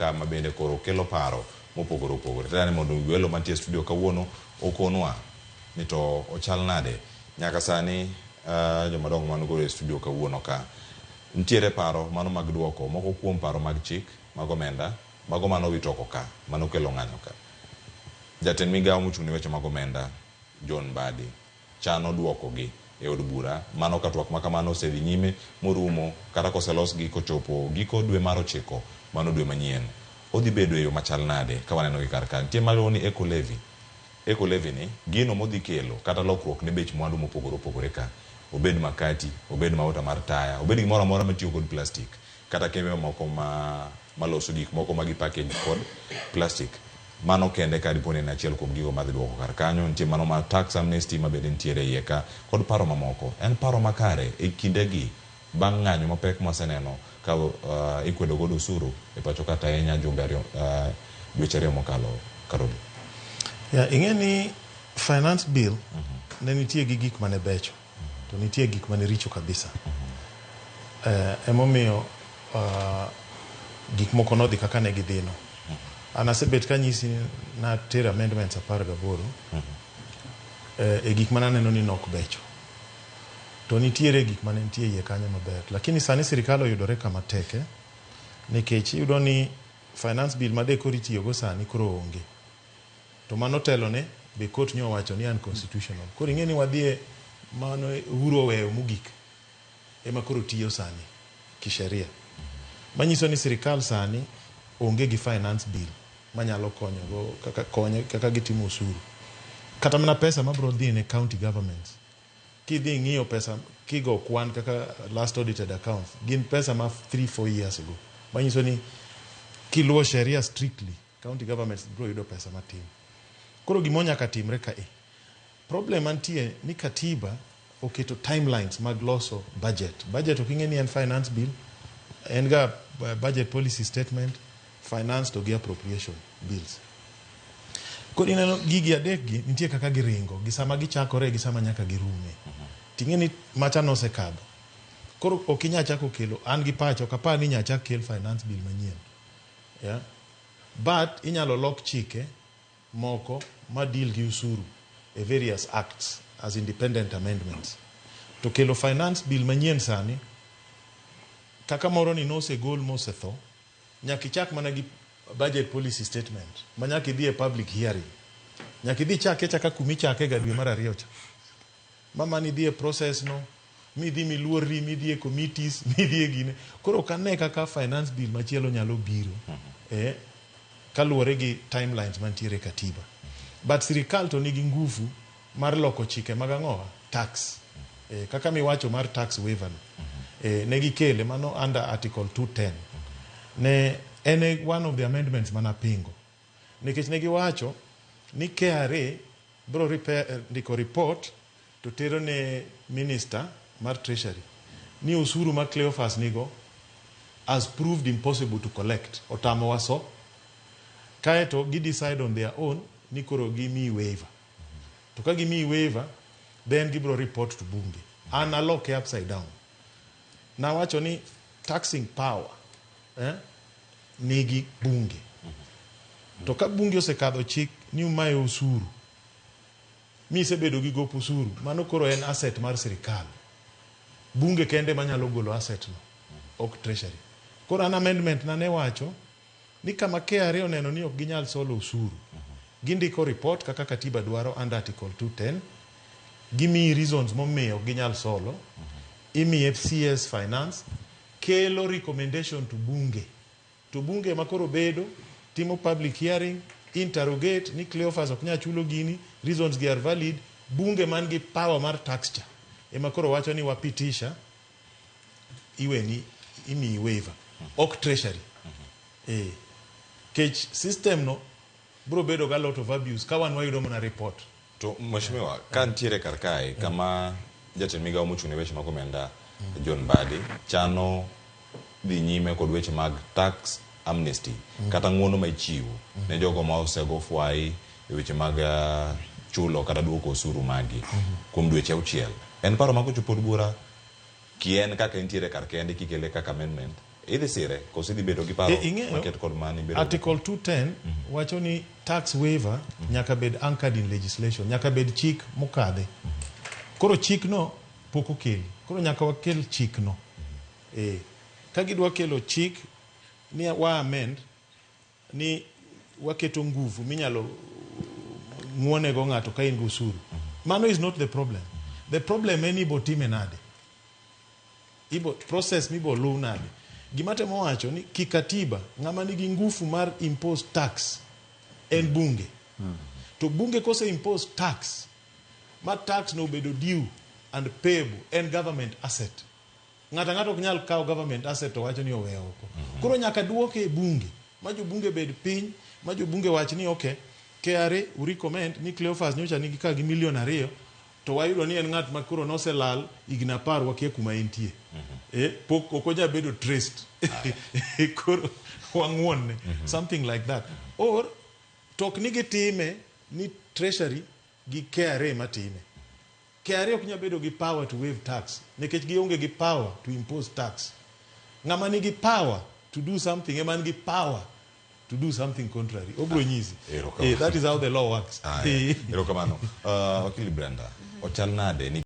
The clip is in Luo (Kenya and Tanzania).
kama bende koro kelo paro mopogore opogore. Tani mondo welo mantie studio kawuono okonwa ni to ochal nade nyaka sani jomadongo man go e studio kawuono ka ntiere paro mano mag duoko moko kuom paro mag chik mag omenda mago mano witoko ka mano kelo ng'anyo ka. Jatend migawo mochung' ne weche mag omenda John Mbadi chano duoko gi e od bura mano ka twak makamano osedhi nyime morumo kata koselos gi kochopo giko dwe mar 9 mano dwe manyien. Odhi bedo e yo machal nade ka waneno gi kar ka nitie malo ni eco levy ni gino modhi kelo kata lokruok ne bech mwandu mopogore opogore ka obed makati obed mauta mar taya obed gimoro amora matiyo kod plastic kata kembe moko maloso gik moko magi package kod plastic mano kende ka diponi na achiel kuom gigo madhi duoko kar kanyo. Nitie mano ma tax amnesty mabende nitiere iye ka kod paro mamoko. En paro makare e kindegi bang' ng'anyo mapek maseneno ka ikwedo godo usuru e pacho kata ahinya jumbe dweche ariyo mokalo Karobi. Ing'e ni finance bill ne nitie gi gik mane becho to nitie gik mane richo kabisa. Emomiyo gik moko nodhi kaka ne gidhino. Anasebet kanyisi na ter amendments 18 e gik mananeno ni nok becho to nitiere gik mane nitie iye kanyo maber, lakini sani sirikal oyudore kama teke nikech iyudo ni finance bill made koro itiyogo sani koro onge to mano telone be court nyo wacho ni unconstitutional. Koro ing'e ni wadhie mano Uhuru oweyo mogik ema koro tiyo sani kisheria, manyiso ni sirikal sani onge gi finance bill manyalo konyogo kaka gitimo usuru kata mana pesa mabro dhi ne county governments. Kidhi ng'iyo pesa kigo kwan kaka last audited accounts gin pesa ma 3-4 years ago, manyiso ni kiluo sheria strictly county governments bro yudo pesa matin. Koro gimonya katimre ka problem antie ni katiba oketo timelines mag loso budget oking'e ni en finance bill en ga budget policy statement finance to gi appropriation bills. Kodi neno gigi adek gi nitie kaka giringo gi sama gichakore gi sama nyaka girume. Ting'e ni macha no sekadho. Koro okinya chako kelo an gi pacho kapa ni nya chako kel finance bill manyien. But inyalo lok chike moko ma deal gi usuru e various acts as independent amendments. To kelo finance bill manyien sani kaka moro ni nose gol mosetho nyaka ichak mana gi budget policy statement manyaka idhi e public hearing nyaka idhi chake chaka kumi chake ga dwe mar 2 cha mama ni dhi e process no mi dhi miluori mi dhi e committees mi dhi e gine. Koro kane kaka finance bill machielo nyalo biro kaluwore gi timelines mantiere katiba. But sirikal to nigi nguvu mar loko chike mag ang'owa tax kaka miwacho mar tax waiver ne gikele mano under article 210 ne ene one of the amendments mana pingo nikech ne giwacho ni KRA bro ndiko report to tero ne minister mar treasury ni usuru ma Cleophas nigo has proved impossible to collect otamo waso kaeto gi decide on their own ni koro gi mi waiver to ka gi mi waiver then gibro report to bunge analoke upside down na wacho ni taxing power nigi bunge to ka bunge osekadho chik ni umaye usuru mi sebedo gi gop usuru mano koro en asset mar sirikal bunge kende manyalo golo asset no ok treasury. Koro an amendment na ne wacho ni kama KRA oneno ni ok ginyal solo usuru gindiko report kaka katiba dwaro under article 210 gimi reasons momiyo ginyal solo imi FCS finance kelo recommendation to bunge makoro bedo timo public hearing interrogate ni Cleophas ok nya chulo gini reasons gi are valid. Bunge man gi power mar tax cha ema koro wacho ni wapitisha iweni imi waiver ok treasury. Kech system no bro bedo ga lot of abuse ka wan wayudo mana report to mheshimiwa kan tiere karkae kama jatend migawo mochung' ne weche mag omenda John Mbadi chano dhi nyime kod weche mag tax amnesty kata ng'uono ma ichiwo ne jogo ma osego fwai e weche mag chulo kata duoko osuru magi kuom dweche 6. En paro ma kochopo bura kien kaka intiere kar kende kikele kaka amendment idhi sire koso idhi bedo gi paro maket kod mani bedo Article 210 wacho ni tax waiver nyaka bed anchored in legislation, nyaka bed chik mokadhe. Koro chik no pok okel, koro nyaka wakel chik no. Ka gidwa kelo chik ni wa amend ni waketo nguvu minyalo ng'wone go ng'ato ka in go usuru. Mano is not the problem. The problem en ibo time nade, ibo process mibo luw nade. Gima temo wacho ni kikatiba ng'ama nigi nguvu mar impose tax en bunge. To bunge kose impose tax, ma tax no bedo due and payable en government asset. Ng'ato ok nyal kawo government asset to wacho ni owe oko. Koro nyaka duoke bunge, ma jo bunge bed piny, ma jo bunge wach ni okay, KRA u recommend ni Cleophas nyocha nigi ka gi $2 to wayudo ni en ng'at ma koro noselal igna par wakie kuma entie. Pok okoja bedo traced. Koro wang'won something like that. Or tok ni gitime ni treasury gi KRA matime. KRA ok nyal bedo gi power to waive tax nikech gionge gi power to impose tax. Ng'ama nigi power to do something ema nigi power to do something contrary. Obro nyisi. That is how the law works. Erokamano. Wakili Brenda, ochal nade ni